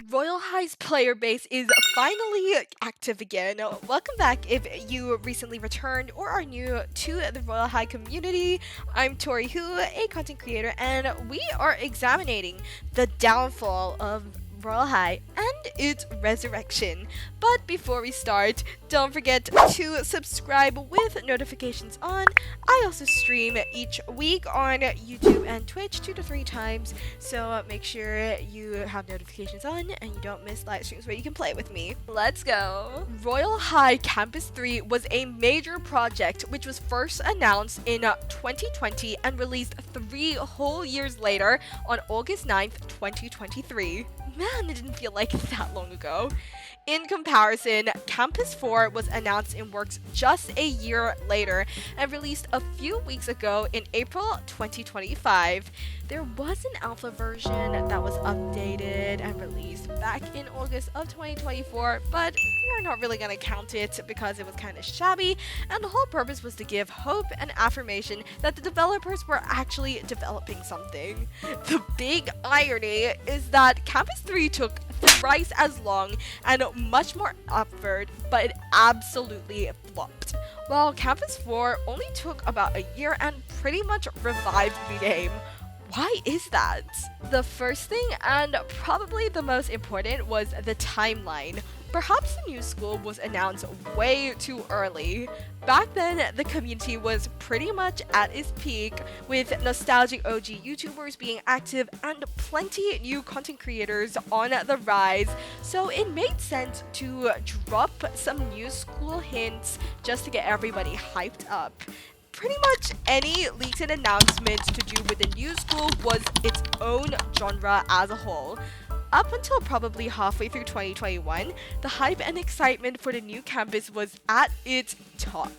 Royal High's player base is finally active again. Welcome back if you recently returned or are new to the Royal High community. I'm ToriWho, a content creator, and we are examining the downfall of Royal High and its resurrection. But before we start, don't forget to subscribe with notifications on. I also stream each week on YouTube and Twitch 2 to 3 times, so make sure you have notifications on and you don't miss live streams where you can play with me. Let's go! Royal High Campus 3 was a major project which was first announced in 2020 and released 3 whole years later on August 9th, 2023. Man, it didn't feel like that long ago. In comparison, Campus 4 was announced in works just a year later and released a few weeks ago in April 2025. There was an alpha version that was updated and released back in August of 2024, but we're not really gonna count it because it was kind of shabby, and the whole purpose was to give hope and affirmation that the developers were actually developing something. The big irony is that Campus 3 took thrice as long and much more effort, but it absolutely flopped. While Campus 4 only took about a year and pretty much revived the game. Why is that? The first thing, and probably the most important, was the timeline. Perhaps the new school was announced way too early. Back then, the community was pretty much at its peak, with nostalgic OG YouTubers being active and plenty new content creators on the rise, so it made sense to drop some new school hints just to get everybody hyped up. Pretty much any leaked announcement to do with the new school was its own genre as a whole. Up until probably halfway through 2021, the hype and excitement for the new campus was at its top.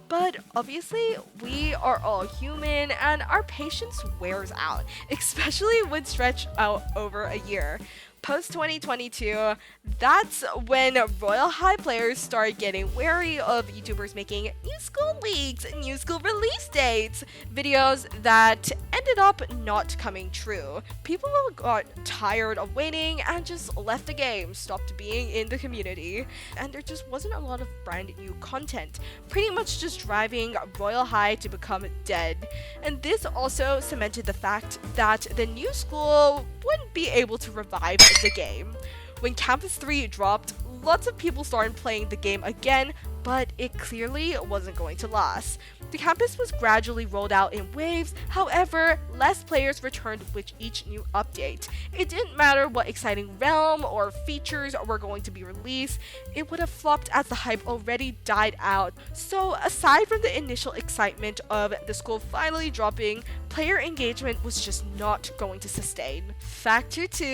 But obviously, we are all human and our patience wears out, especially when stretched out over a year. Post 2022, that's when Royal High players started getting wary of YouTubers making new school leaks, new school release dates, videos that ended up not coming true. People got tired of waiting and just left the game, stopped being in the community, and there just wasn't a lot of brand new content, pretty much just driving Royal High to become dead. And this also cemented the fact that the new school wouldn't be able to revive the game. When Campus 3 dropped, lots of people started playing the game again, but it clearly wasn't going to last. The campus was gradually rolled out in waves, however, less players returned with each new update. It didn't matter what exciting realm or features were going to be released, it would have flopped as the hype already died out. So aside from the initial excitement of the school finally dropping, player engagement was just not going to sustain. Factor 2,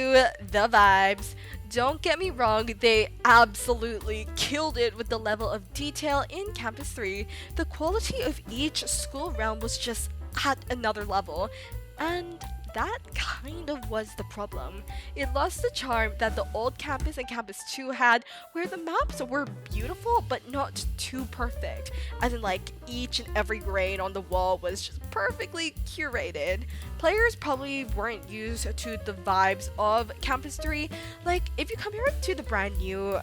the vibes. Don't get me wrong, they absolutely killed it with the level of detail in Campus 3. The quality of each school realm was just at another level, and that kind of was the problem. It lost the charm that the old campus and Campus 2 had, where the maps were beautiful but not too perfect. As in, like, each and every grain on the wall was just perfectly curated. Players probably weren't used to the vibes of Campus 3. Like, if you compare it to the brand new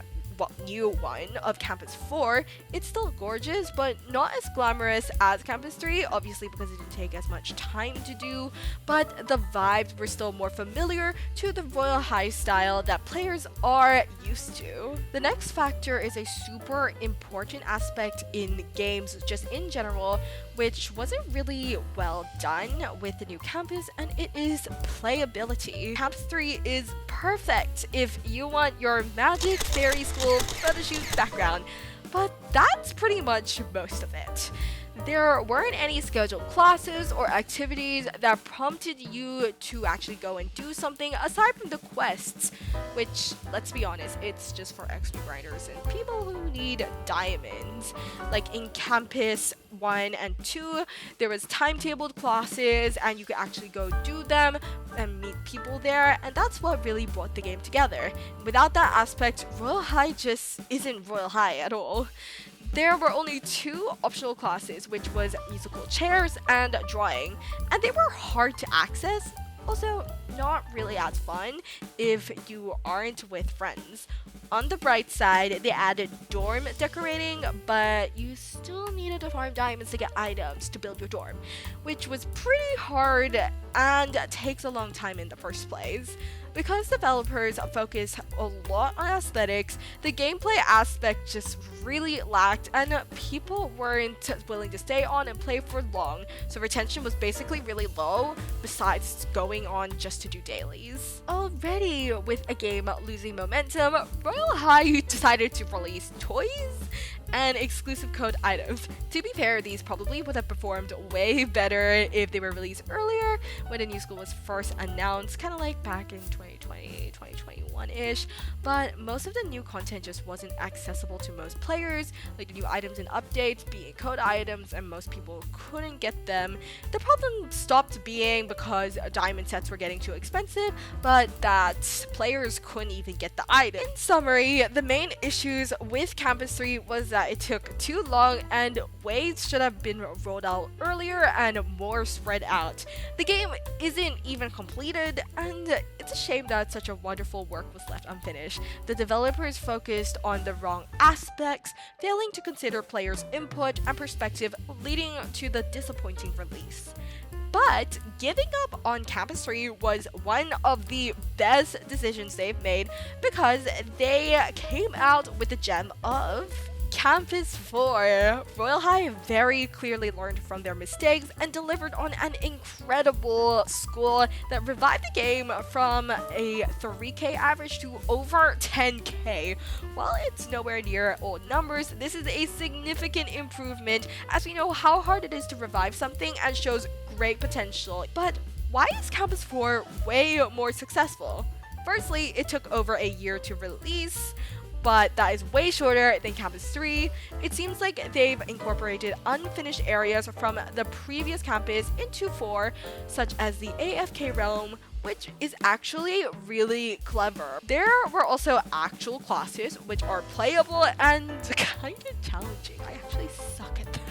one of Campus 4, it's still gorgeous, but not as glamorous as Campus 3, obviously because it didn't take as much time to do, but the vibes were still more familiar to the Royal High style that players are used to. The next factor is a super important aspect in games just in general, which wasn't really well done with the new campus, and it is playability. Campus 3 is perfect if you want your magic fairy school photo shoot background, but that's pretty much most of it. There weren't any scheduled classes or activities that prompted you to actually go and do something aside from the quests, which, let's be honest, it's just for XP grinders and people who need diamonds. Like in Campus 1 and 2, there was timetabled classes and you could actually go do them and meet people there, and that's what really brought the game together. Without that aspect, Royal High just isn't Royal High at all. There were only 2 optional classes, which was musical chairs and drawing, and they were hard to access. Also, not really as fun if you aren't with friends. On the bright side, they added dorm decorating, but you still needed to farm diamonds to get items to build your dorm, which was pretty hard and takes a long time in the first place. Because developers focus a lot on aesthetics, the gameplay aspect just really lacked and people weren't willing to stay on and play for long, so retention was basically really low besides going on just to do dailies. Already with a game losing momentum, Royale High decided to release toys and exclusive code items. To be fair, these probably would have performed way better if they were released earlier when the new school was first announced, kind of like back in 2020, 2021-ish, but most of the new content just wasn't accessible to most players, like the new items and updates being code items and most people couldn't get them. The problem stopped being because diamond sets were getting too expensive, but that players couldn't even get the item. In summary, the main issues with Campus 3 was that it took too long and waves should have been rolled out earlier and more spread out. The game isn't even completed and it's a shame that such a wonderful work was left unfinished. The developers focused on the wrong aspects, failing to consider players' input and perspective, leading to the disappointing release. But giving up on Campus 3 was one of the best decisions they've made because they came out with the gem of Campus 4. Royale High very clearly learned from their mistakes and delivered on an incredible school that revived the game from a 3k average to over 10k. While it's nowhere near old numbers, this is a significant improvement as we know how hard it is to revive something and shows great potential. But why is Campus 4 way more successful? Firstly, it took over a year to release, but that is way shorter than Campus 3. It seems like they've incorporated unfinished areas from the previous campus into 4, such as the AFK realm, which is actually really clever. There were also actual classes which are playable and kind of challenging. I actually suck at them.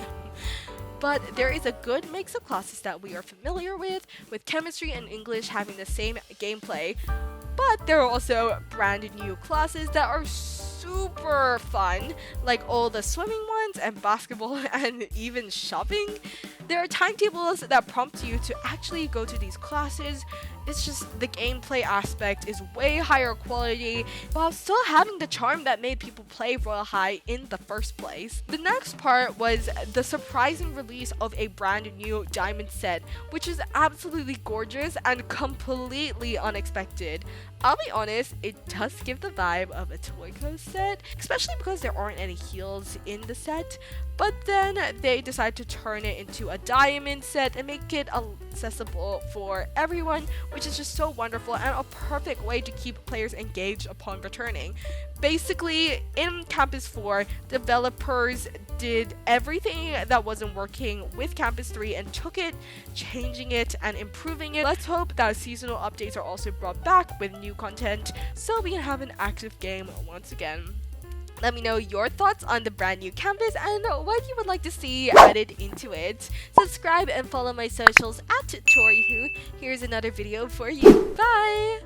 But there is a good mix of classes that we are familiar with chemistry and English having the same gameplay. But there are also brand new classes that are super fun, like all the swimming ones and basketball and even shopping. There are timetables that prompt you to actually go to these classes. It's just the gameplay aspect is way higher quality while still having the charm that made people play Royale High in the first place. The next part was the surprising release of a brand new diamond set, which is absolutely gorgeous and completely unexpected. I'll be honest, it does give the vibe of a ToriWho set, especially because there aren't any heals in the set. But then they decided to turn it into a diamond set and make it accessible for everyone, which is just so wonderful and a perfect way to keep players engaged upon returning. Basically, in Campus 4, developers did everything that wasn't working with Campus 3 and took it, changing it and improving it. Let's hope that seasonal updates are also brought back with new content so we can have an active game once again. Let me know your thoughts on the brand new campus and what you would like to see added into it. Subscribe and follow my socials at ToriWho. Here's another video for you. Bye!